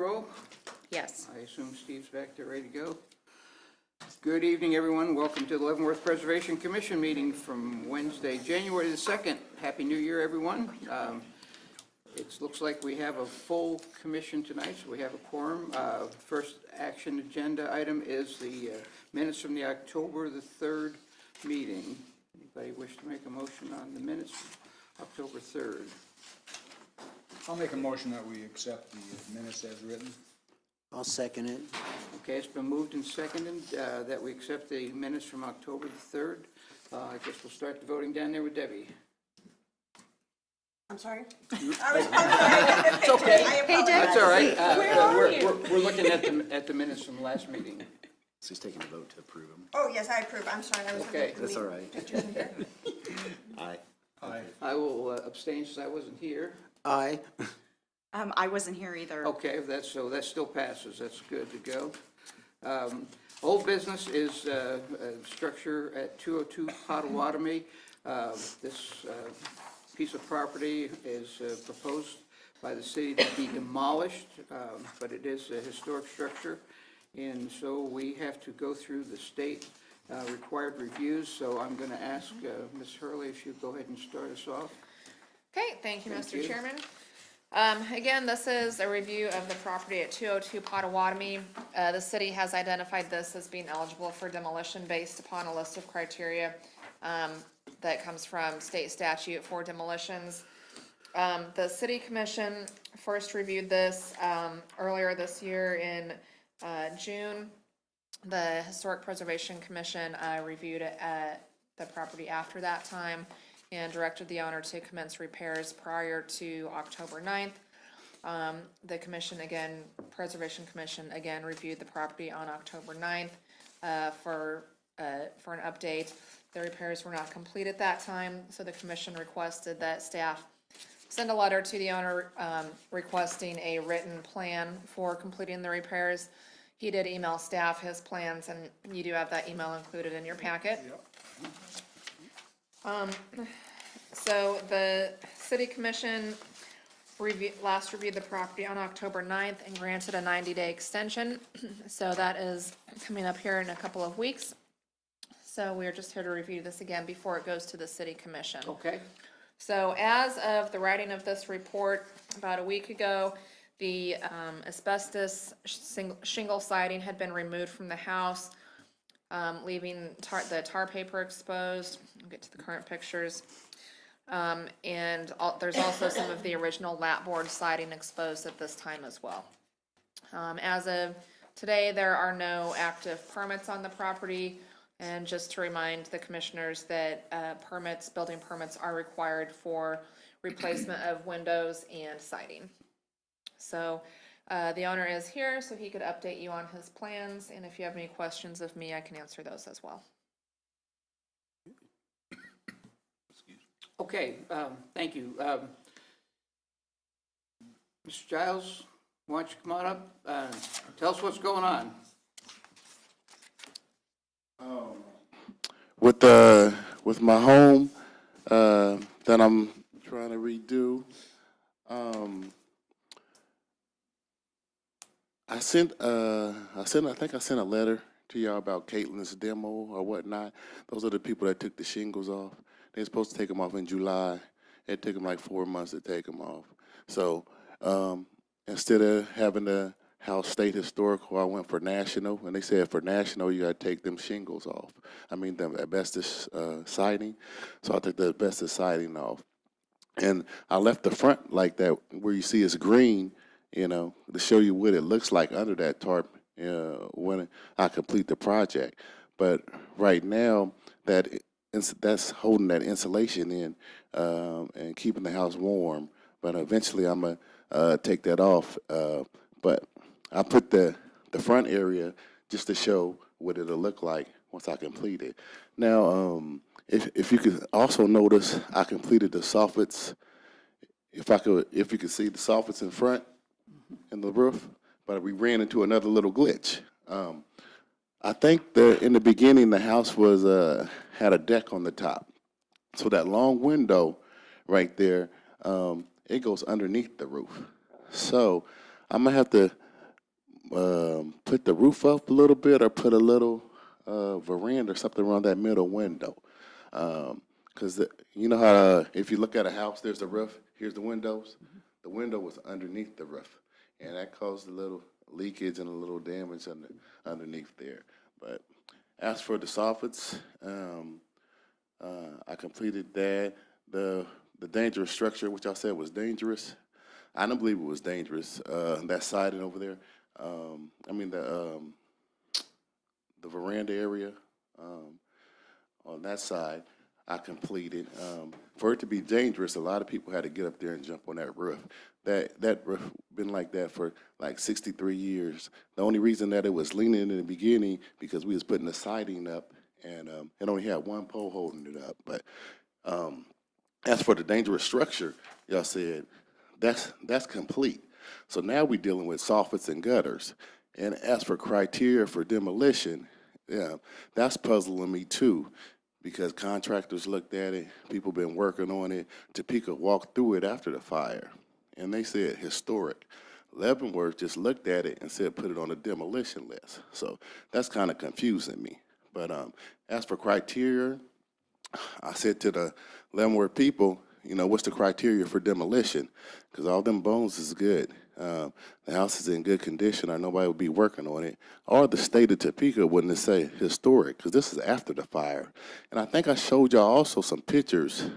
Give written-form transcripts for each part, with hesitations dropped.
roll? Yes. I assume Steve's back there ready to go. Good evening, everyone. Welcome to the Leavenworth Preservation Commission meeting from Wednesday, January the 2nd. Happy New Year, everyone. It looks like we have a full commission tonight, so we have a quorum. First action agenda item is the minutes from the October the 3rd meeting. Anybody wish to make a motion on the minutes from October 3rd? I'll make a motion that we accept the minutes as written. I'll second it. Okay, it's been moved and seconded that we accept the minutes from October the 3rd. I guess we'll start the voting down there with Debbie. I'm sorry? It's okay. Hey, That's all right. Where are you? We're looking at the minutes from last meeting. She's taking a vote to approve them. Oh, yes, I approve. I'm sorry. I was looking Okay. at the That's all meeting right. pictures in here. Aye. Aye. I will abstain since I wasn't here. Aye. I wasn't here either. Okay, so that still passes. That's good to go. Old business is structure at 202 Potawatomi. This piece of property is proposed by the city to be demolished, but it is a historic structure, and so we have to go through the state required reviews. So I'm going to ask Ms. Hurley if she'll go ahead and start us off. Okay, thank you, Thank Mr. you. Chairman. Again, this is a review of the property at 202 Potawatomi. The city has identified this as being eligible for demolition based upon a list of criteria that comes from state statute for demolitions. The city commission first reviewed this earlier this year in June. The Historic Preservation Commission reviewed it at the property after that time and directed the owner to commence repairs prior to October 9th. The commission again, Preservation Commission again reviewed the property on October 9th for an update. The repairs were not complete at that time, so the commission requested that staff send a letter to the owner requesting a written plan for completing the repairs. He did email staff his plans, and you do have that email included in your packet. So the city commission last reviewed the property on October 9th and granted a 90-day extension. So that is coming up here in a couple of weeks. So we're just here to review this again before it goes to the city commission. Okay. So as of the writing of this report about a week ago, the asbestos shingle siding had been removed from the house, leaving the tar paper exposed. I'll get to the current pictures. And there's also some of the original lapboard siding exposed at this time as well. As of today, there are no active permits on the property. And just to remind the commissioners that building permits are required for replacement of windows and siding. So the owner is here, so he could update you on his plans. And if you have any questions of me, I can answer those as well. Okay, thank you. Mr. Giles, why don't you come on up? Tell us what's going on. With my home that I'm trying to redo, I think I sent a letter to y'all about Caitlin's demo or whatnot. Those are the people that took the shingles off. They're supposed to take them off in July. It took them like 4 months to take them off. So instead of having the house state historical, I went for national, and they said for national you got to take them shingles off. I mean the asbestos siding. So I took the asbestos siding off, and I left the front like that where you see it's green, you know, to show you what it looks like under that tarp when I complete the project. But right now that's holding that insulation in and keeping the house warm. But eventually I'm gonna take that off. But I put the front area just to show what it'll look like once I complete it. Now, if you could also notice, I completed the soffits. If you could see the soffits in front and the roof, but we ran into another little glitch. I think in the beginning the house was had a deck on the top, so that long window right there, it goes underneath the roof. So I'm gonna have to put the roof up a little bit or put a little veranda or something around that middle window. Because you know how if you look at a house, there's the roof, here's the windows. The window was underneath the roof, and that caused a little leakage and a little damage underneath there. But as for the soffits, I completed that. The dangerous structure, which I said was dangerous, I don't believe it was dangerous. That siding over there, the veranda area on that side, I completed. For it to be dangerous, a lot of people had to get up there and jump on that roof. That roof been like that for like 63 years. The only reason that it was leaning in the beginning because we was putting the siding up, and it only had one pole holding it up. But as for the dangerous structure, y'all said that's complete. So now we're dealing with soffits and gutters. And as for criteria for demolition, yeah, that's puzzling me too, because contractors looked at it, people been working on it. Topeka walked through it after the fire, and they said historic. Leavenworth just looked at it and said put it on a demolition list. So that's kind of confusing me. But as for criteria, I said to the Leavenworth people, you know, what's the criteria for demolition? Because all them bones is good. The house is in good condition, or nobody would be working on it. Or the state of Topeka wouldn't say historic, because this is after the fire. And I think I showed y'all also some pictures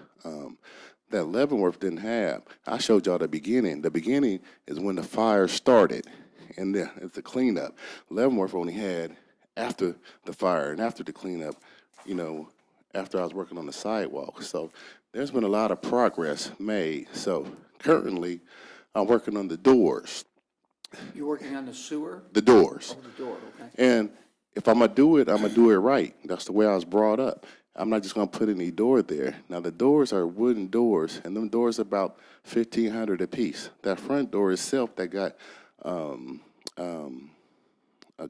that Leavenworth didn't have. I showed y'all the beginning. The beginning is when the fire started, and it's the cleanup. Leavenworth only had after the fire and after the cleanup, you know, after I was working on the sidewalk. So there's been a lot of progress made. So currently, I'm working on the doors. You're working on the sewer? The doors. Oh, the door, okay. And if I'm gonna do it, I'm gonna do it right. That's the way I was brought up. I'm not just gonna put any door there. Now the doors are wooden doors, and them doors are about $1,500 a piece. That front door itself that got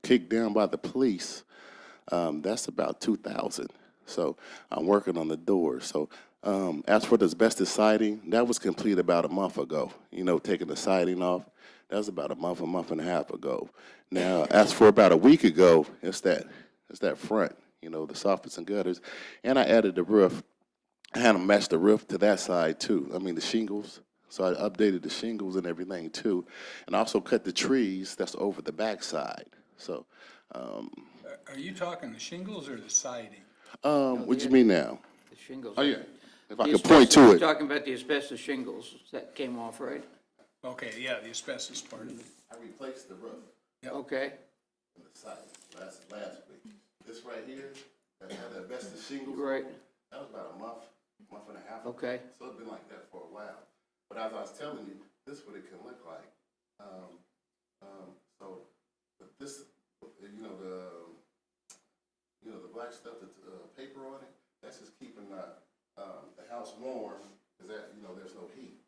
kicked down by the police, that's about $2,000. So I'm working on the doors. So as for the asbestos siding, that was complete about a month ago. You know, taking the siding off, that was about a month and a half ago. Now, as for about a week ago, it's that front, you know, the soffits and gutters, and I added the roof. I had to match the roof to that side too. I mean the shingles. So I updated the shingles and everything too, and also cut the trees that's over the back side. So. Are you talking the shingles or the siding? What do you mean now? The shingles. Oh, yeah. If I The could point to asbestos- it. You're talking about the asbestos shingles that came off, right? Okay, yeah, the asbestos part of it. I replaced the roof Okay, on the side last week. This right here, that had the asbestos shingles. right, That was about a month and a half ago. okay. So it's been like that for a while. But as I was telling you, this is what it can look like. But this, the black stuff, the paper on it, that's just keeping the house warm, because there's no heat.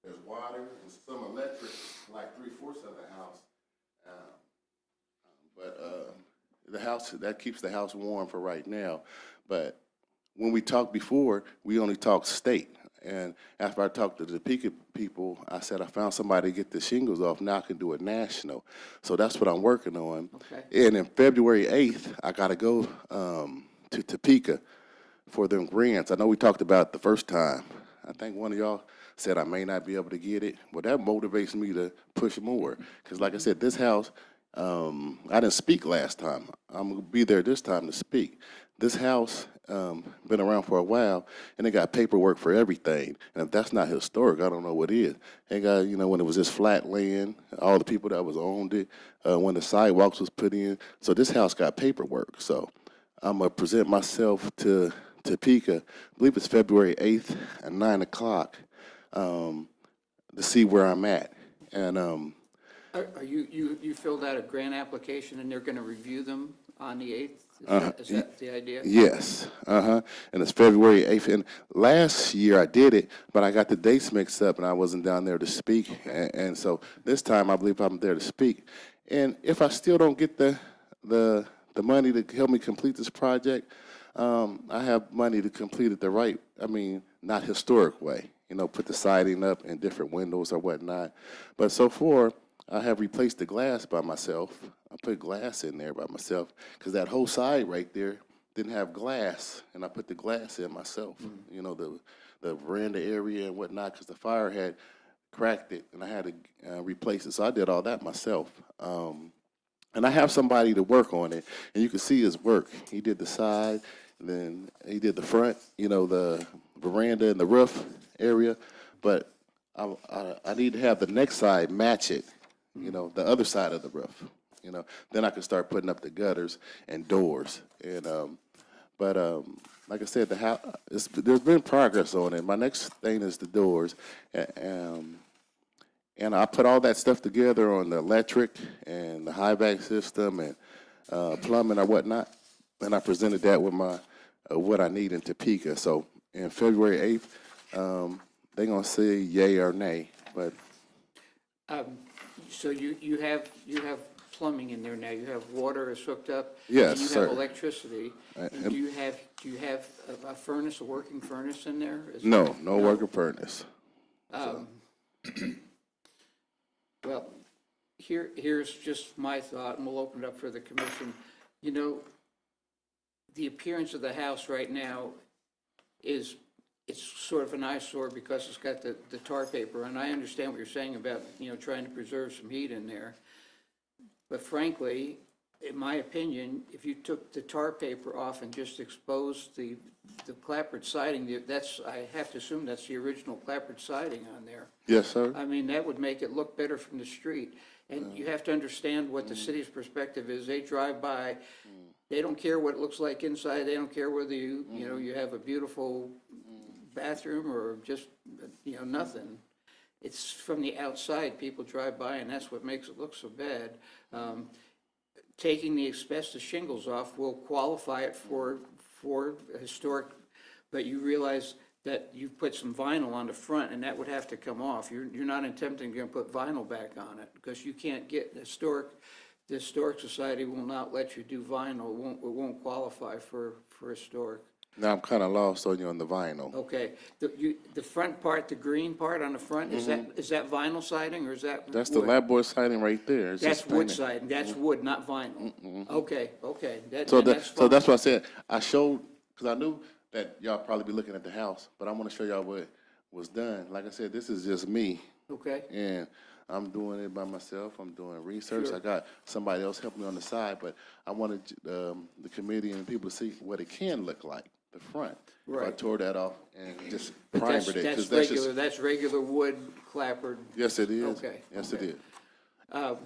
There's water and some electric, like 3/4 of the house. The house, that keeps the house warm for right now. But when we talked before, we only talked state. And after I talked to the Topeka people, I said, I found somebody to get the shingles off. Now I can do it national. So that's what I'm working on. Okay. And in February 8th, I got to go to Topeka for them grants. I know we talked about it the first time. I think one of y'all said I may not be able to get it. Well, that motivates me to push more. Because like I said, this house, I didn't speak last time. I'm going to be there this time to speak. This house been around for a while, and it got paperwork for everything. And if that's not historic, I don't know what is. It got, when it was just flat land, all the people that was owned it, when the sidewalks was put in. So this house got paperwork. So I'm going to present myself to Topeka, I believe it's February 8th at 9 o'clock, to see where I'm at. And Are you filled out a grant application and they're gonna review them on the 8th? Is that the idea? yes, and it's February 8th. And last year I did it, but I got the dates mixed up and I wasn't down there to speak. Okay. And so this time I believe I'm there to speak. And if I still don't get the money to help me complete this project, I have money to complete it the right, not historic way. Put the siding up and different windows or whatnot. But so far, I have replaced the glass by myself. I put glass in there by myself because that whole side right there didn't have glass, and I put the glass in myself. You know, the veranda area and whatnot, because the fire had cracked it, and I had to replace it. So I did all that myself. And I have somebody to work on it, and you can see his work. He did the side, and then he did the front, you know, the veranda and the roof area. But I need to have the next side match it, you know, the other side of the roof, you know. Then I can start putting up the gutters and doors. And like I said, there's been progress on it. My next thing is the doors. And I put all that stuff together on the electric and the high-vac system and plumbing or whatnot, and I presented that with my what I need in Topeka. So in February 8th, they're gonna say yay or nay. But So you have plumbing in there now, you have water is hooked up? Yes, and you sir. have electricity, and do you have a furnace, a working furnace in there? no working furnace. Well, here's just my thought, and we'll open it up for the commission. You know, the appearance of the house right now it's sort of an eyesore because it's got the tar paper, and I understand what you're saying about, you know, trying to preserve some heat in there. But frankly, in my opinion, if you took the tar paper off and just exposed the clapboard siding, I have to assume that's the original clapboard siding on there. Yes, sir. I mean, that would make it look better from the street. And you have to understand what the city's perspective is. They drive by, they don't care what it looks like inside, they don't care whether you know, you have a beautiful bathroom or just, you know, nothing. It's from the outside, people drive by, and that's what makes it look so bad. Taking the asbestos shingles off will qualify it for historic, but you realize that you put some vinyl on the front, and that would have to come off. You're not attempting to put vinyl back on it, because you can't get the Historic Society will not let you do vinyl. It won't qualify for historic. Now I'm kind of lost on you on the vinyl. Okay, the front part, the green part on the front, is that vinyl siding, or is that That's the wood? lapboard siding right there. It's That's just wood painted. siding, that's wood, not vinyl. Okay, So that's so fine. that's why I said I showed, because I knew that y'all probably be looking at the house, but I want to show y'all what was done. Like I said, this is just me, Okay, and I'm doing it by myself. I'm doing research. Sure. I got somebody else helping me on the side, but I wanted the committee and people to see what it can look like, the front. So I Right. tore that off and just but primed it. 'Cause that's regular wood clapboard. Yes, it is. Okay, Yes, it okay. is.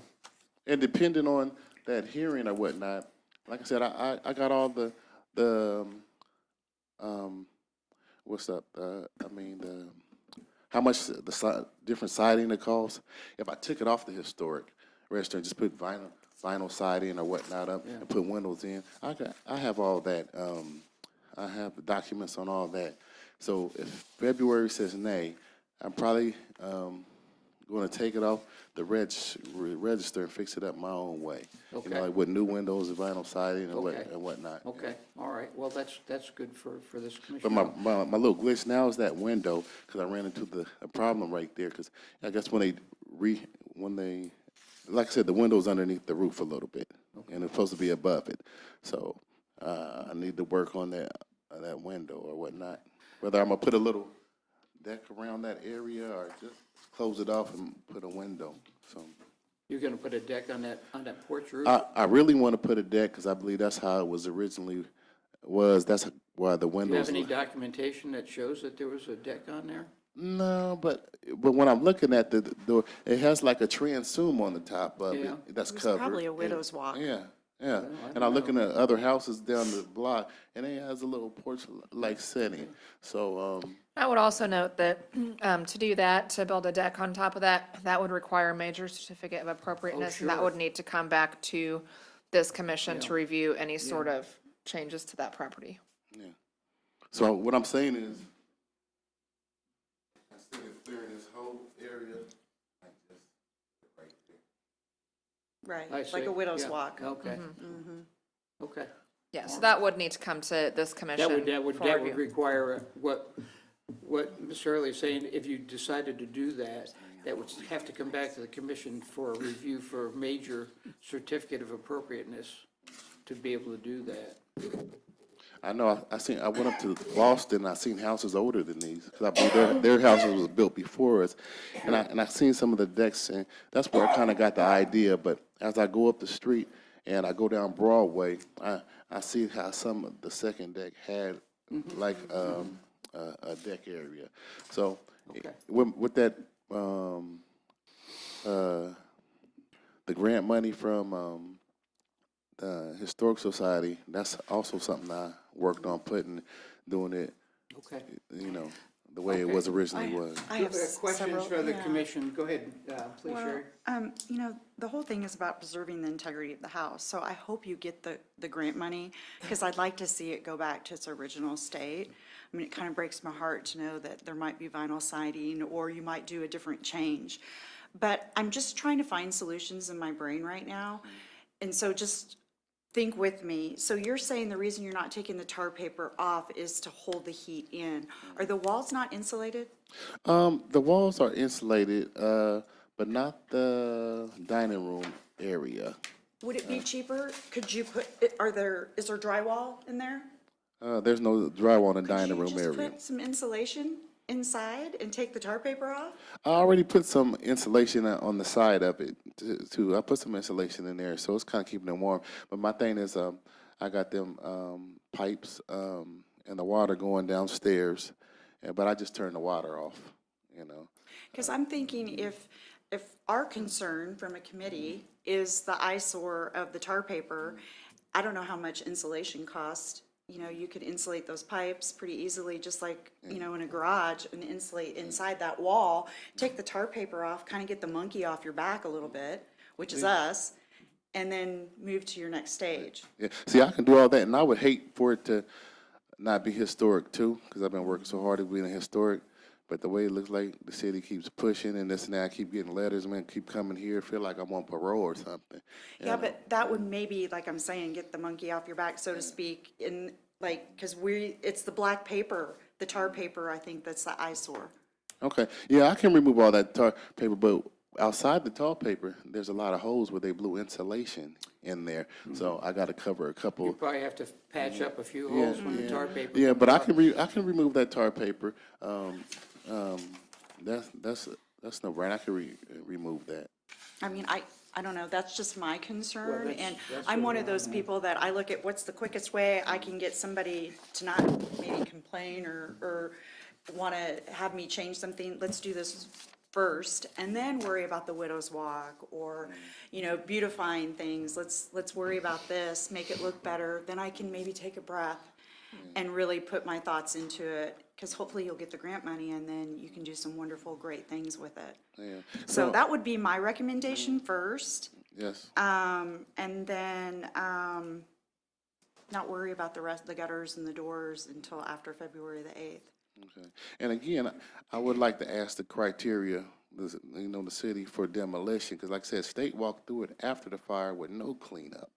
And depending on that hearing or whatnot, like I said, I got all the what's up? How much different siding it costs. If I took it off the historic register and just put vinyl siding or whatnot up and put windows in, I have all that. I have the documents on all that. So if February says nay, I'm probably going to take it off the register and fix it up my own way. You Okay. know, like with new windows and vinyl siding and Okay. whatnot. Okay, all right, well, that's good for this But commission. my little glitch now is that window, because I ran into a problem right there, because I guess when they, like I said, the window's underneath the roof a little bit, and it's supposed to be above it. So I need to work on that window or whatnot. Whether I'm gonna put a little deck around that area or just close it off and put a window, so. You're gonna put a deck on that porch roof? I really want to put a deck, because I believe that's how it was originally that's why the Do you windows. have any documentation that shows that there was a deck on there? No, but when I'm looking at the door, it has like a transom on the top of Yeah. it that's It was covered. probably a and- widow's walk. Yeah, yeah. I And don't I'm looking at other houses down the block, and it has a little porch-like setting. So, I would also note that to do that, to build a deck on top of that, that would require a major certificate of appropriateness. And that sure. would need to come back to this commission to Yeah. review any sort of changes to that property. so what I'm saying is, instead of clearing this whole area, like this, right there. Right, I like see, a widow's yeah, walk. Okay. Okay. Yeah, so that would need to come to this commission. That would for review. require what Ms. Hurley is saying, if you decided to do that, that would have to come back to the commission for a review for a major certificate of appropriateness to be able to do that. I know, I went up to Boston, I seen houses older than these, because I believe their houses was built before us. And I seen some of the decks, and that's where I kind of got the idea, but as I go up the street and I go down Broadway, I see how some of the second deck had like a deck area. So Okay. with that, the grant money from the Historic Society, that's also something I worked on doing it, Okay. you know, the way it Okay. was originally was. I have Questions several. for the yeah. commission? Go ahead, please, Well, Sherry. you know, the whole thing is about preserving the integrity of the house, so I hope you get the grant money, because I'd like to see it go back to its original state. I mean, it kind of breaks my heart to know that there might be vinyl siding, or you might do a different change. But I'm just trying to find solutions in my brain right now, and so just think with me. So you're saying the reason you're not taking the tar paper off is to hold the heat in. Are the walls not insulated? The walls are insulated, but not the dining room area. Would it be cheaper? Could you put, is there drywall in there? There's no drywall in the dining room Could you area. just put some insulation inside and take the tar paper off? I already put some insulation on the side of it too. I put some insulation in there, so it's kind of keeping it warm. But my thing is, I got them pipes and the water going downstairs, but I just turned the water off, you know. Because I'm thinking if our concern from a committee is the eyesore of the tar paper, I don't know how much insulation costs. You know, you could insulate those pipes pretty easily, just like, you know, in a garage, and insulate inside that wall, take the tar paper off, kind of get the monkey off your back a little bit, which is us, and then move to your next stage. Yeah. See, I can do all that, and I would hate for it to not be historic too, because I've been working so hard at being a historic. But the way it looks like the city keeps pushing and this and that, I keep getting letters, man, keep coming here, feel like I'm on parole or something. Yeah, but that would maybe, like I'm saying, get the monkey off your back, so to speak, in, like, because it's the black paper, the tar paper, I think, that's the eyesore. Okay, yeah, I can remove all that tar paper, but outside the tar paper, there's a lot of holes where they blew insulation in there. So I got to cover a couple. You probably have to patch up a few holes when the tar paper. Yeah, comes but I off. can remove that tar paper. That's no brainer. I can remove that. I mean, I don't know, that's just my concern, that's- and that's I'm what one of we're those on people that I look at what's the quickest way I can get somebody to not maybe complain or want to have me change something. Let's do this first, and then worry about the widow's walk, or, you know, beautifying things. Let's worry about this, make it look better, then I can maybe take a breath and really put my thoughts into it, because hopefully you'll get the grant money, and then you can do some wonderful, great things with it. Yeah. So that would be my recommendation first, Yes. and then, not worry about the rest, the gutters and the doors until after February the 8th. Okay. And again, I would like to ask the criteria, you know, the city for demolition, because like I said, state walked through it after the fire with no cleanup.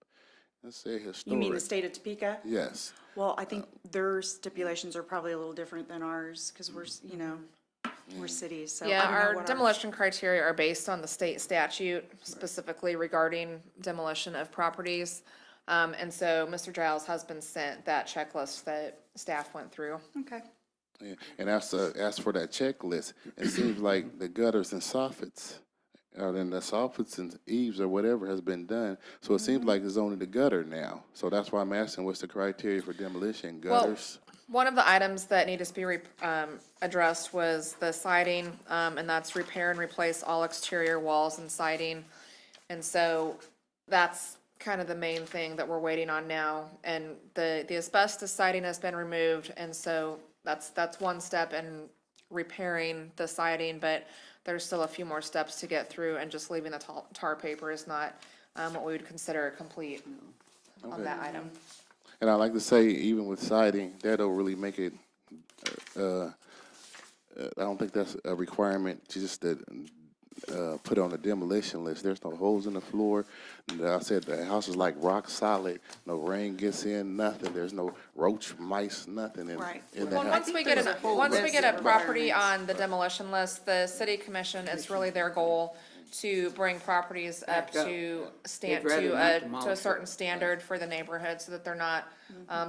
Let's say historic. You mean the state of Topeka? Yes. Well, I think their stipulations are probably a little different than ours, because we're, you know, we're cities, so I Yeah, don't know our what demolition criteria are based on the state statute specifically regarding demolition of properties. And so Mr. Giles has been sent that checklist that staff went through. Okay. Yeah. And as for that checklist, it seems like the gutters and soffits, or then the soffits and eaves or whatever has been done. So it seems like it's only the gutter now. So that's why I'm asking, what's the criteria for demolition? Gutters? One of the items that needed to be addressed was the siding, and that's repair and replace all exterior walls and siding. And so that's kind of the main thing that we're waiting on now. And the asbestos siding has been removed, and so that's one step in repairing the siding, but there's still a few more steps to get through, and just leaving the tar paper is not what we would consider complete on that item. And I like to say, even with siding, that don't really make it, I don't think that's a requirement, just that put it on the demolition list. There's no holes in the floor. And I said the house is like rock solid. No rain gets in, nothing. There's no roach, mice, nothing in, Right. in Well, the once house. we think get there's a whole once we list get a of property requirements. on the demolition list, the city commission, it's really their goal to bring properties up Back up. to They'd rather not to a demolish certain it. standard for the neighborhood, so that they're not,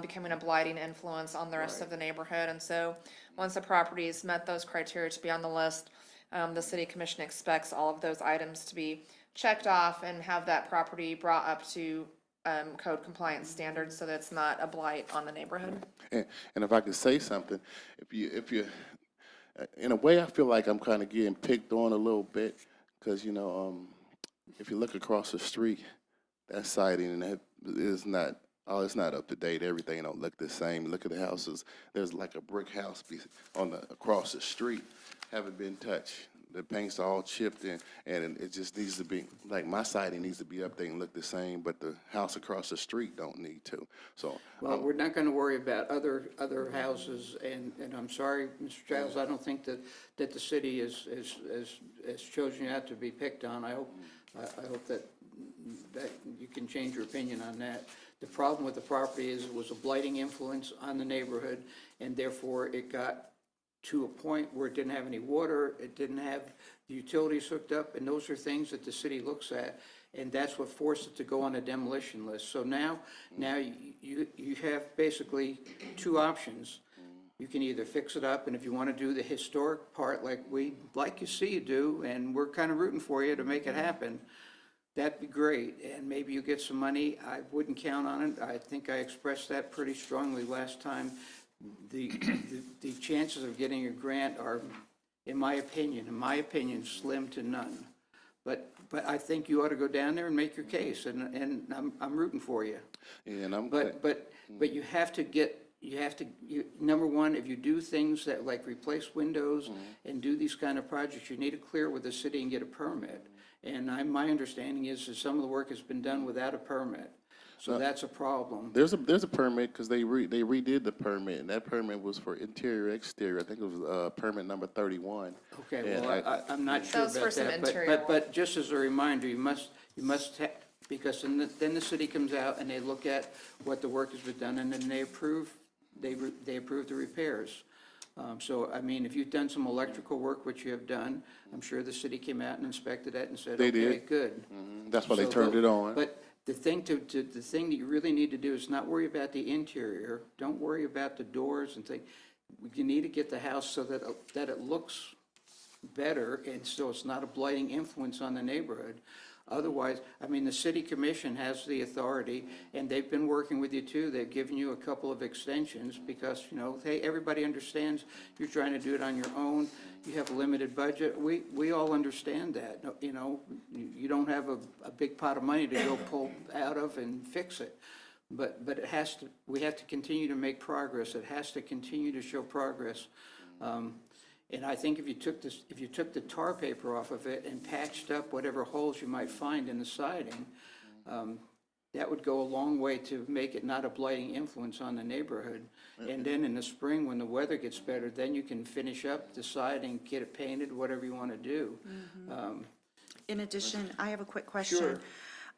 becoming a blighting influence on the rest of the neighborhood. And so, once a property's met those criteria to be on the list, the city commission expects all of those items to be checked off and have that property brought up to, code compliance standards, so that it's not a blight on the neighborhood. And if I could say something, if you, in a way, I feel like I'm kind of getting picked on a little bit, because, if you look across the street, that siding and that is not, it's not up to date. Everything don't look the same. Look at the houses. There's like a brick house across the street, haven't been touched. The paint's all chipped in, and it just needs to be, like, my siding needs to be updated and look the same, but the house across the street don't need to. So, Well, we're not gonna worry about other houses, and I'm sorry, Mr. Giles, I don't think that the city has chosen you out to be picked on. I hope that you can change your opinion on that. The problem with the property is it was a blighting influence on the neighborhood, and therefore it got to a point where it didn't have any water, it didn't have the utilities hooked up, and those are things that the city looks at, and that's what forced it to go on a demolition list. So now you have basically two options. You can either fix it up, and if you want to do the historic part like we'd like to see you do, and we're kind of rooting for you to make it happen, that'd be great, and maybe you get some money. I wouldn't count on it. I think I expressed that pretty strongly last time. The chances of getting a grant are, in my opinion, slim to none. But I think you ought to go down there and make your case, and I'm rooting for you. yeah, and But you have to number one, if you do things that like replace windows and do these kind of projects, you need to clear with the city and get a permit. And my understanding is that some of the work has been done without a permit. So that's a problem. there's a permit, because they redid the permit, and that permit was for interior, exterior. I think it was permit number 31. Okay, And well, I'm not sure That was about for some that, interior but just as a reminder, you must, because then the city comes out and they look at what the work has been done, and then they approve the repairs. So, I mean, if you've done some electrical work, which you have done, I'm sure the city came out and inspected that and said, They okay, did. good. That's why they So turned it on. But the thing the thing that you really need to do is not worry about the interior. Don't worry about the doors and things. You need to get the house so that it looks better, and so it's not a blighting influence on the neighborhood. Otherwise, I mean, the city commission has the authority, and they've been working with you too. They've given you a couple of extensions because, hey, everybody understands you're trying to do it on your own. You have a limited budget. We all understand that. You don't have a big pot of money to go pull out of and fix it. But we have to continue to make progress. It has to continue to show progress. And I think if you took the tar paper off of it and patched up whatever holes you might find in the siding, that would go a long way to make it not a blighting influence on the neighborhood. And then in the spring, when the weather gets better, then you can finish up the siding, get it painted, whatever you want to do. In addition, I have a quick question.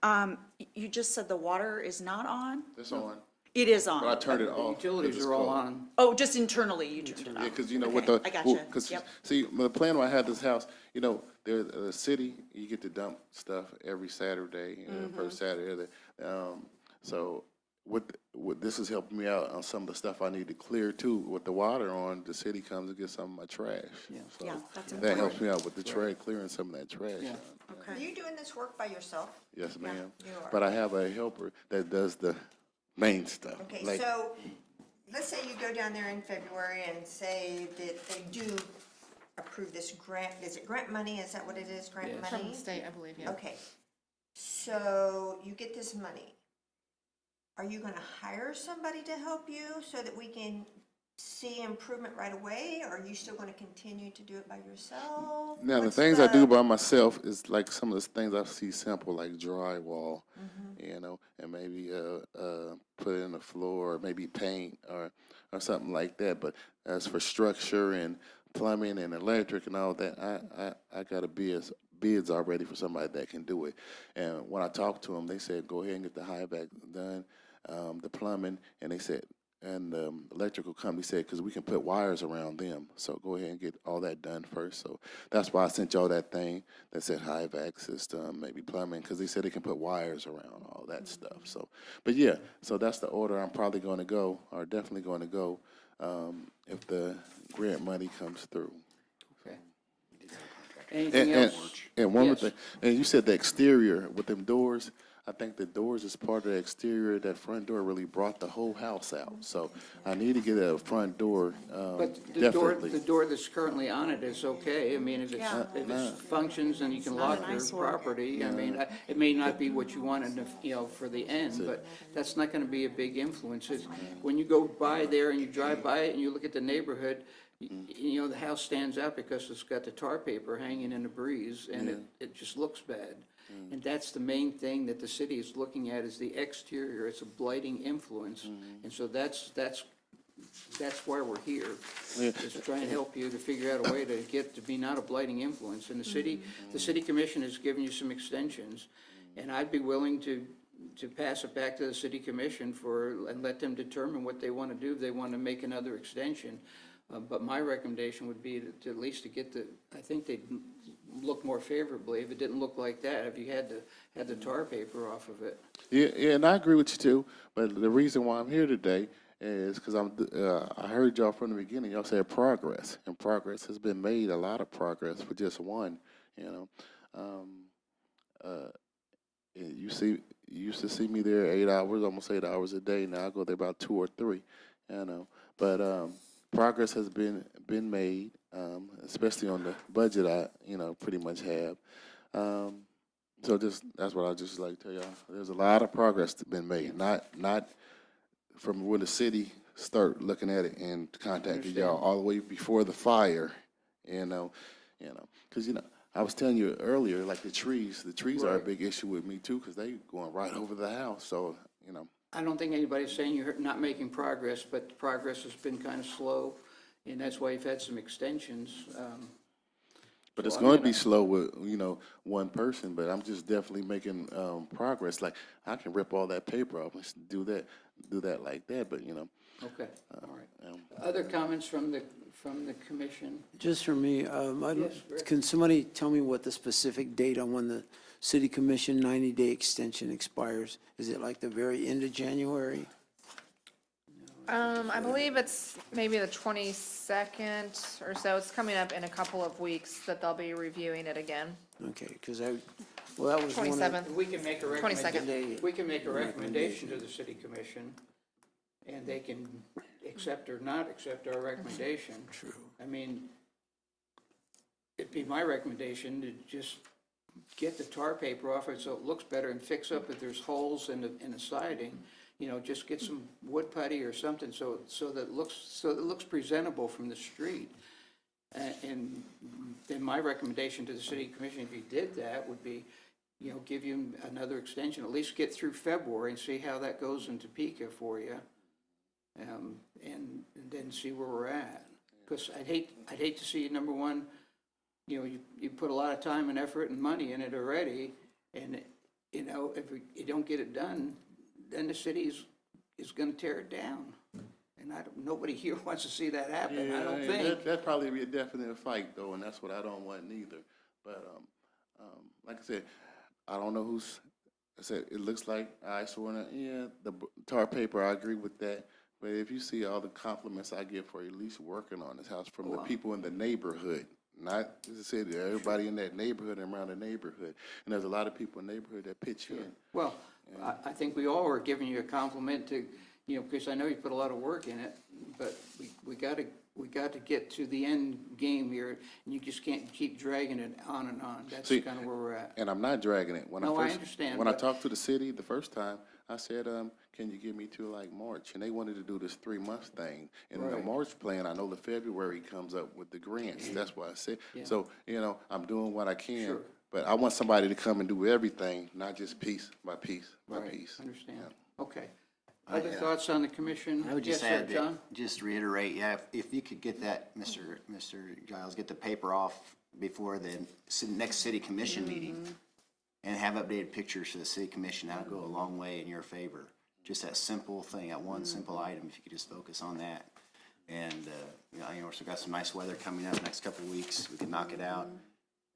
Sure. You just said the water is not on? It's on. It is But I on. turned it The off. 'cause utilities it's are all cold. on. Oh, just internally you turned it Yeah, on? because with Okay, the. I gotcha. Because, Yep. see, the plan when I had this house, there's a city, you get to dump stuff every Saturday, first Saturday. So this is helping me out on some of the stuff I need to clear too. With the water on, the city comes and gets some of my trash. Yeah. So Yeah, that's that helps me out with the trash, clearing some of that trash. Yeah. Are Okay. you doing this work by yourself? Yes, ma'am. you are. But I have a helper that does the main stuff. Okay, like- so let's say you go down there in February and say that they do approve this grant. Is it grant money? Is that what it is, grant Yes. From money? the state, I believe, yeah. Okay, so you get this money. Are you gonna hire somebody to help you so that we can see improvement right away? Or are you still gonna continue to do it by yourself? Now, the What's things I do by myself is like some of the things I see simple, like drywall, and maybe put in the floor, or maybe paint or something like that. But as for structure and plumbing and electric and all that, I gotta be as bids already for somebody that can do it. And when I talked to them, they said, go ahead and get the high back done, the plumbing, and they said, and the electrical company said, because we can put wires around them, so go ahead and get all that done first. So that's why I sent y'all that thing that said high vac system, maybe plumbing, because they said they can put wires around all that stuff. So, but yeah, so that's the order I'm probably going to go, or definitely going to go, if the grant money comes through. Okay. Anything else? And one more Yes. thing, and you said the exterior with them doors, I think the doors is part of the exterior. That front door really brought the whole house out. So I need to get a front door, But the definitely. door that's currently on it is okay. I mean, if Yeah. it functions and you can not lock a your nice one. property, I mean, it may not be what you wanted, for the end, but that's not gonna be a big influence. When you go by there and you drive by it and you look at the neighborhood, the house stands out because it's got the tar paper hanging in the breeze, and it just looks bad. And that's the main thing that the city is looking at, is the exterior. It's a blighting influence. And so that's why we're here, is to try and help you to figure out a way to get to be not a blighting influence. And the city commission has given you some extensions, and I'd be willing to pass it back to the city commission and let them determine what they want to do. If they want to make another extension. But my recommendation would be to at least to get I think they'd look more favorably if it didn't look like that, if you had the tar paper off of it. Yeah, and I agree with you too. But the reason why I'm here today is because I heard y'all from the beginning. Y'all said progress, and progress has been made. A lot of progress for just one. You used to see me there 8 hours, almost 8 hours a day. Now I go there about 2 or 3. But progress has been made, especially on the budget. I pretty much have. So that's what I just like to tell y'all. There's a lot of progress that's been made. Not from when the city start looking at it and contacted y'all all the way before the fire. Because I was telling you earlier, like the trees are a Right. big issue with me too, because they going right over the house. So I don't think anybody's saying you're not making progress, but the progress has been kind of slow, and that's why you've had some extensions. But it's So, going to be slow with, one person, but I'm just definitely making progress. Like, I can rip all that paper off and do that like that, but, Okay, all right. Other comments from the commission? Just for me, Yes, Rick. can somebody tell me what the specific date on when the city commission 90-day extension expires? Is it like the very end of January? I believe it's maybe the 22nd or so. It's coming up in a couple of weeks that they'll be reviewing it again. Okay, because that was one of. 27th. We can make a 22nd. recommendation, we can make a recommendation to the city commission, and they can accept or not accept our recommendation. True. I mean, it'd be my recommendation to just get the tar paper off it so it looks better and fix up if there's holes in the siding. Just get some wood putty or something so that it looks presentable from the street. And then my recommendation to the city commission, if you did that, would be, give you another extension, at least get through February and see how that goes in Topeka for you. And then see where we're at. Because I'd hate to see, number one, you put a lot of time and effort and money in it already, and, if you don't get it done, then the city is gonna tear it down. And nobody here wants to see that happen, I don't think. That'd probably be a definite fight, though, and that's what I don't want neither. But like I said, I don't know I said, it looks like eyesore, the tar paper, I agree with that. But if you see all the compliments I get for at least working on this house from the people in the neighborhood, not, as I said, everybody in that neighborhood and around the neighborhood. And there's a lot of people in the neighborhood that pitch in. Well, I think we all are giving you a compliment to, because I know you put a lot of work in it, but we got to get to the end game here, and you just can't keep dragging it on and on. That's See, kind of where we're at. And I'm not dragging it. No, I understand, When I but- talked to the city the first time, I said, can you give me to like March? And they wanted to do this 3-month thing. And in the Right. March plan, I know the February comes up with the grants. That's why I said. Yeah. So, I'm doing what I can. Sure. But I want somebody to come and do everything, not just piece by piece by Right, piece. understand. Okay. Other thoughts on the commission? I would just Yes, sir, add John? that, just reiterate, if you could get that, Mr. Giles, get the paper off before the next city commission meeting and have updated pictures for the city commission. That'll go a long way in your favor. Just that simple thing, that one simple item, if you could just focus on that. And, you know, we've got some nice weather coming up next couple of weeks. We can knock it out.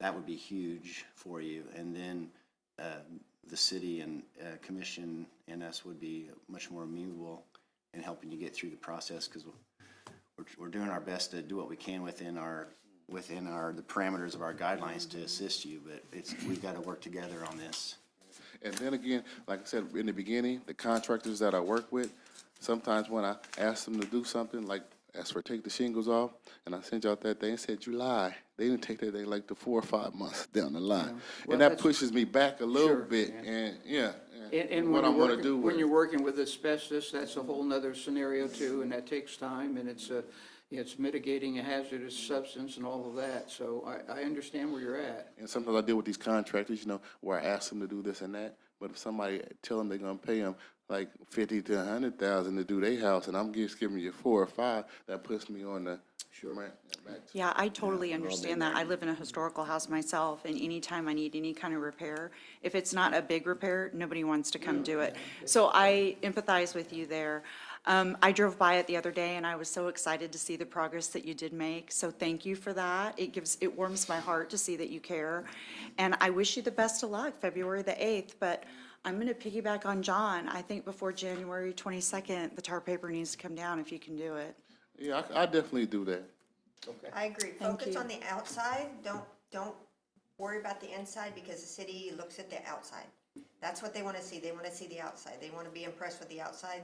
That would be huge for you. And then the city and commission and us would be much more amenable in helping you get through the process, because we're doing our best to do what we can within the parameters of our guidelines to assist you, but we've got to work together on this. And then again, like I said in the beginning, the contractors that I work with, sometimes when I ask them to do something, like ask for take the shingles off, and I sent out that thing, it said July. They didn't take that thing like the 4 or 5 months down the line. Well, And that that's- pushes me back a little Sure, bit, and And what when I'm you're gonna do working, with when you're working with asbestos, that's a whole nother scenario too, and that takes time, and it's mitigating a hazardous substance and all of that, so I understand where you're at. And sometimes I deal with these contractors, where I ask them to do this and that, but if somebody tell them they're gonna pay them like 50 to 100,000 to do their house, and I'm just giving you 4 or 5, that puts me on the. Sure. Yeah, I totally understand that. I live in a historical house myself, and anytime I need any kind of repair, if it's not a big repair, nobody wants to come do it. So I empathize with you there. I drove by it the other day, and I was so excited to see the progress that you did make, so thank you for that. It warms my heart to see that you care, and I wish you the best of luck, February the 8th, but I'm going to piggyback on John. I think before January 22nd, the tar paper needs to come down if you can do it. Yeah, I definitely do that. Okay. I agree. Thank Focus you. on the outside. Don't worry about the inside, because the city looks at the outside. That's what they want to see. They want to see the outside. They want to be impressed with the outside.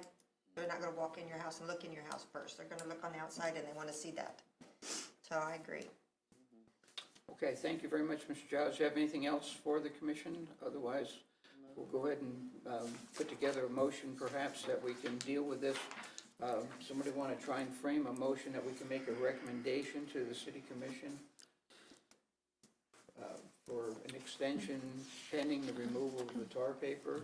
They're not going to walk in your house and look in your house first. They're going to look on the outside, and they want to see that. So I agree. Okay, thank you very much, Mr. Giles. Do you have anything else for the commission? Otherwise, we'll go ahead and put together a motion perhaps that we can deal with this. Somebody want to try and frame a motion that we can make a recommendation to the city commission for an extension pending the removal of the tar paper?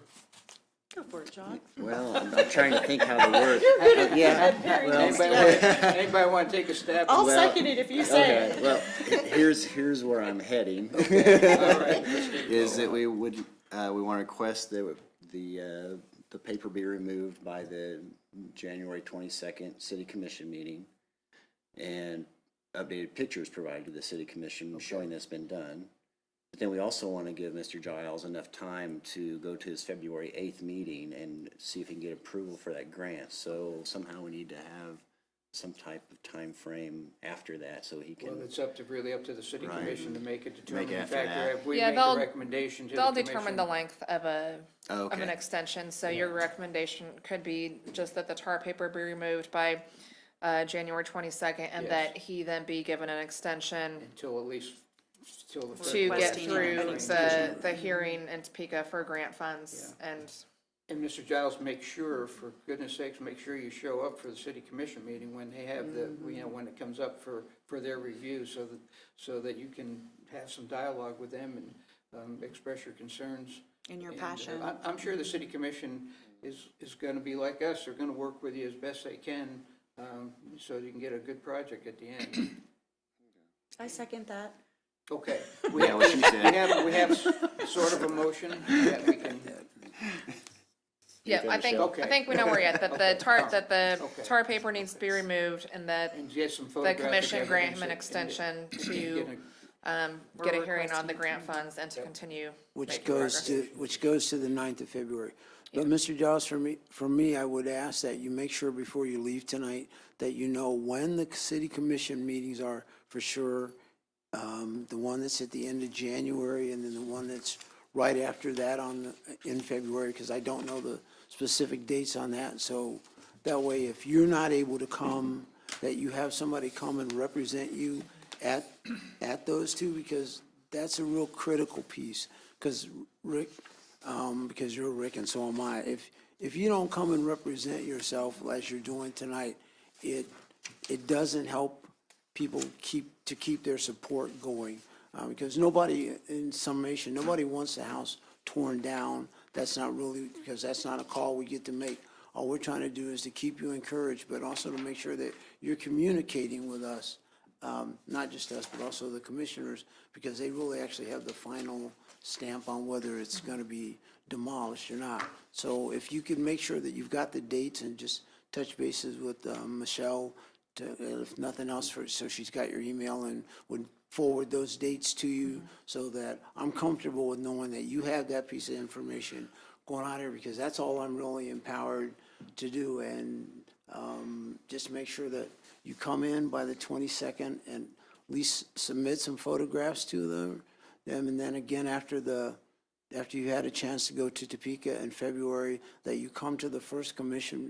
Go for it, John. Well, I'm trying to think how to work. Yeah, Anybody want to take a stab? I'll Well, second it if you say okay, it. well, here's where I'm heading. All right, let's get Is going. that we want to request that the paper be removed by the January 22nd city commission meeting, and updated pictures provided to the city commission showing that's been done. But then we also want to give Mr. Giles enough time to go to his February 8th meeting and see if he can get approval for that grant. So somehow we need to have some type of time frame after that, so he Well, can. it's really up to the city Right. commission to make a Make it determination. In after fact, that. if we Yeah, make a they'll- recommendation to the They'll commission. determine the length of an Okay. extension, so your recommendation could be just that the tar paper be removed by January 22nd, and Yes. that he then be given an extension Until at least, till the. to get Requesting through an extension. the hearing in Topeka for grant funds, and And Mr. Giles, make sure, for goodness sakes, make sure you show up for the city commission meeting when they have the, when it comes up for their review, so that you can have some dialogue with them and express your concerns. And your And, passion. I'm sure the city commission is gonna be like us. They're gonna work with you as best they can, so you can get a good project at the end. I second that. Okay. Yeah, what you said. We have sort of a motion that we can. yeah, I Okay. think we know where you're at, that the Okay. tar paper needs to be removed, and that And get some the photographic commission grant him an evidence and extension get to We're get a hearing on requesting the it. grant funds and to continue Which making goes progress. which goes to the 9th of February. But Mr. Giles, for me, I would ask that you make sure before you leave tonight that you know when the city commission meetings are for sure. The one that's at the end of January, and then the one that's right after that in February, because I don't know the specific dates on that. So that way, if you're not able to come, that you have somebody come and represent you at those two, because that's a real critical piece. Because Rick, because you're Rick and so am I, if you don't come and represent yourself as you're doing tonight, it doesn't help people keep their support going. Because nobody, in summation, nobody wants the house torn down. That's not really, because that's not a call we get to make. All we're trying to do is to keep you encouraged, but also to make sure that you're communicating with us not just us, but also the commissioners, because they really actually have the final stamp on whether it's gonna be demolished or not. So if you could make sure that you've got the dates and just touch bases with Michelle, if nothing else, so she's got your email and would forward those dates to you, so that I'm comfortable with knowing that you have that piece of information going on here, because that's all I'm really empowered to do. And just make sure that you come in by the 22nd and at least submit some photographs to them. And then again, after you had a chance to go to Topeka in February, that you come to the first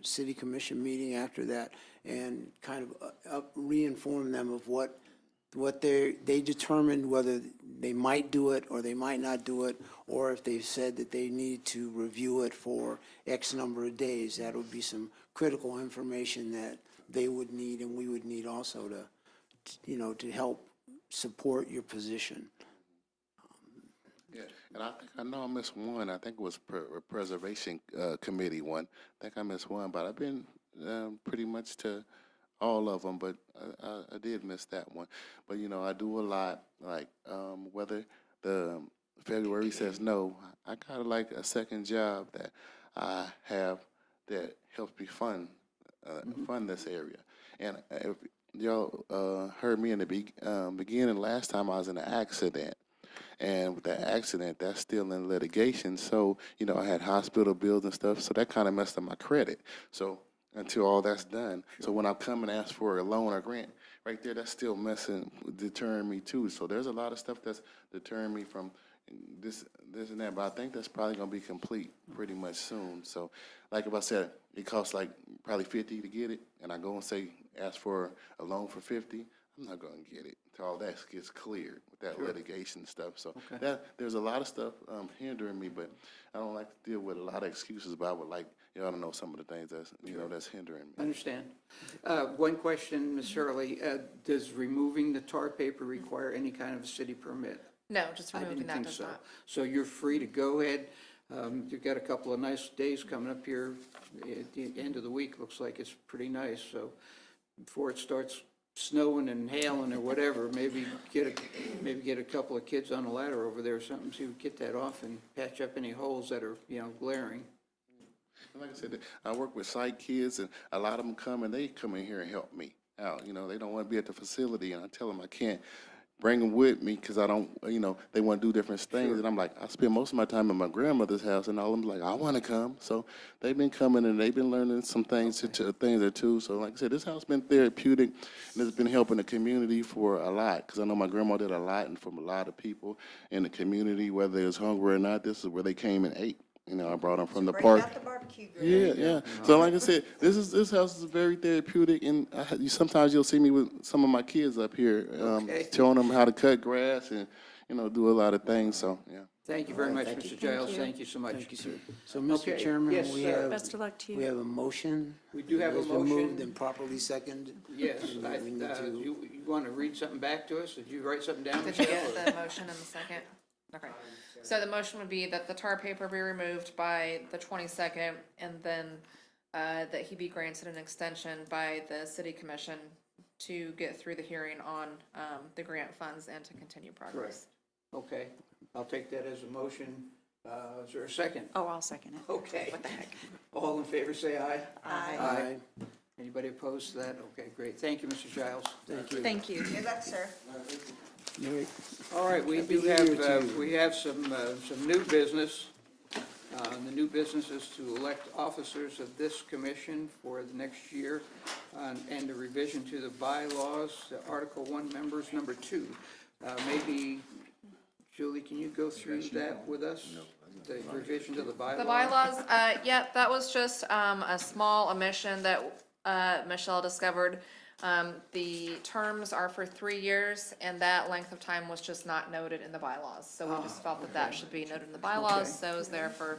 city commission meeting after that and kind of re-inform them of what they determined, whether they might do it or they might not do it, or if they've said that they need to review it for X number of days. That would be some critical information that they would need and we would need also to help support your position. Yeah, and I know I missed one. I think it was Preservation Committee one. I think I missed one, but I've been pretty much to all of them, but I did miss that one. But, I do a lot, like whether the February says no, I kind of like a second job that I have that helps me fund this area. And if y'all heard me in the beginning last time, I was in an accident. And with that accident, that's still in litigation. So, I had hospital bills and stuff, so that kind of messed up my credit. So until all that's done. So when I come and ask for a loan or grant, right there, that's still deterring me too. So there's a lot of stuff that's deterring me from this and that, but I think that's probably gonna be complete pretty much soon. So like if I said, it costs like probably $50 to get it, and I go and ask for a loan for $50, I'm not gonna get it till all that gets cleared with that litigation stuff. So there's a lot of stuff hindering me, but I don't like to deal with a lot of excuses, but I would like y'all to know some of the things that's hindering me. Understand. One question, Ms. Hurley, does removing the tar paper require any kind of city permit? No, just I removing didn't that think does so. not. So you're free to go ahead. You've got a couple of nice days coming up here. At the end of the week, looks like it's pretty nice. So before it starts snowing and hailing or whatever, maybe get a couple of kids on a ladder over there or something, so you get that off and patch up any holes that are, glaring. Like I said, I work with sight kids, and a lot of them come and they come in here and help me out. They don't want to be at the facility, and I tell them I can't bring them with me because I don't, they want to do different things. And I'm like, I spend most of my time at my grandmother's house, and all of them like, I want to come. So they've been coming, and they've been learning some things, things or two. So like I said, this house has been therapeutic, and it's been helping the community for a lot, because I know my grandma did a lot, and from a lot of people in the community, whether they was hungry or not, this is where they came and ate. I brought them from the Break park. out the barbecue grill. Yeah. So like I said, this house is very therapeutic, and sometimes you'll see me with some of my kids up here, showing them how to cut grass and, do a lot of things, so, yeah. Thank you very much, Mr. Giles. Thank you so much. Thank you, sir. So, Mr. Okay, Chairman, yes, we sir. have, Best of luck to you. we have a motion. We do have a It's been motion. moved and properly seconded. Yes, We need to- you want to read something back to us? Did you write something down? Did you Michelle? get the motion in the second? Okay. So the motion would be that the tar paper be removed by the 22nd, and then that he be granted an extension by the city commission to get through the hearing on the grant funds and to continue progress. Okay, I'll take that as a motion. Is there a second? Oh, I'll second it. Okay. What the heck? All in favor, say aye. Aye. Anybody opposed to that? Okay, great. Thank you, Mr. Giles. Thank you. Thank you. Good luck, sir. All right, we Happy do New Year to have, you. we have some new business. The new business is to elect officers of this commission for the next year, and the revision to the bylaws, the Article 1 members, number 2. Maybe, Julie, can you go through that with us? The revision to the bylaws? The bylaws, yeah, that was just a small omission that Michelle discovered. The terms are for 3 years, and that length of time was just not noted in the bylaws. So we just felt that that should be noted in the bylaws, Okay. so it was there for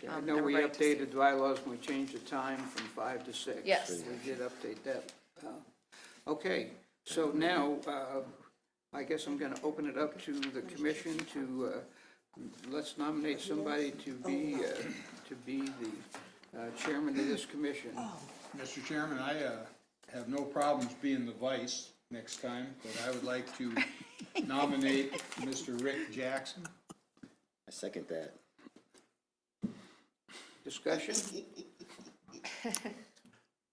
I know we everybody to see. updated the bylaws when we changed the time from 5 to 6. Yes. We did update that. Okay, so now, I guess I'm gonna open it up to the commission to, let's nominate somebody to be the chairman of this commission. Mr. Chairman, I have no problems being the vice. next time, but I would like to nominate Mr. Rick Jackson. I second that. Discussion?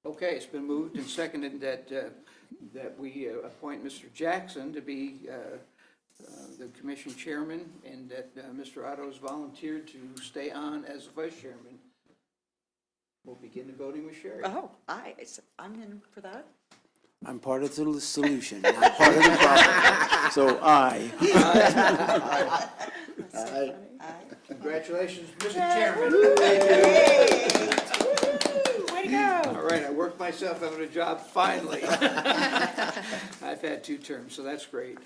Okay, it's been moved and seconded that, that we appoint Mr. Jackson to be the commission chairman, and that Mr. Otto has volunteered to stay on as vice chairman. We'll begin the voting with Sherry. Oh, I'm in for that. I'm part of the solution, not part of the problem. So aye. Congratulations, Mr. Chairman. Way to go. All right, I worked myself out of a job finally. I've had 2 terms, so that's great.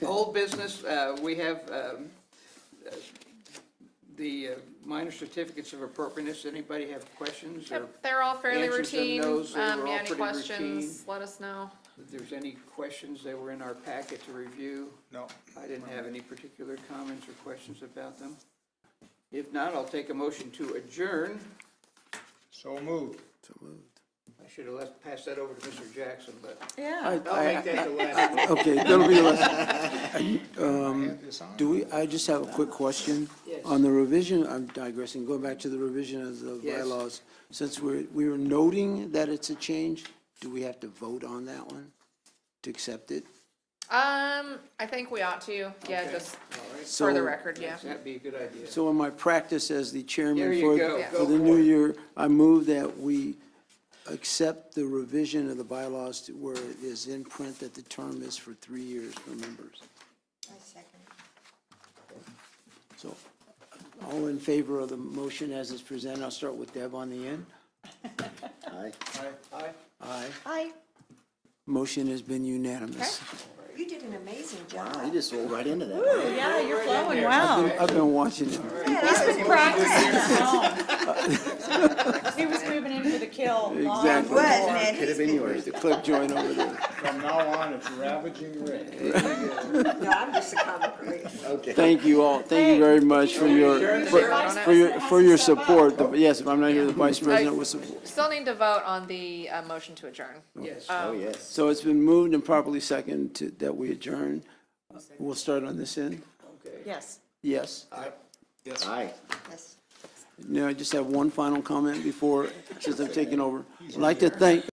Old business, we have the minor certificates of appropriateness. Anybody have questions? Or They're all fairly answers them, routine. those, they were all Yeah, any pretty questions, routine. let us know. If there's any questions, they were in our packet to review. No. I didn't have any particular comments or questions about them. If not, I'll take a motion to adjourn. So moved. I should have passed that over to Mr. Jackson, but Yeah. I'll make that the last one. Okay, that'll be the last. I have this on. Do we, I just have a quick question. Yes. On the revision, I'm digressing, going back to the revision of the Yes. bylaws. Since we were noting that it's a change, do we have to vote on that one to accept it? I think we ought to, yeah, Okay. just All right, for the So- record, yeah. that'd be a good idea. So in my practice as the There chairman you for, go. for Go the for new it. year, I move that we accept the revision of the bylaws to where it is in print that the term is for 3 years for members. I second. So, all in favor of the motion as it's presented, I'll start with Deb on the end. Aye. Aye. Aye. Hi. Motion has been unanimous. You did an amazing You job. just rolled right into that. Yeah, you're flowing there. well. I've been watching it. He's been practicing. He was moving in for the kill long Exactly. Was, before. man. Could have been yours. The clip joint over there. From now on, it's Ravaging Rick. No, I'm just a comic relief. Okay. Thank you all, thank you very much for your, for your support. Yes, if I'm not here, the vice president will support. Still need to vote on the motion to adjourn. Yes. Oh, yes. So it's been moved and properly seconded that we adjourn. We'll start on this end. Okay. Yes. Yes? Aye. Yes. Now, I just have one final comment before, since I'm taking over. I'd like to thank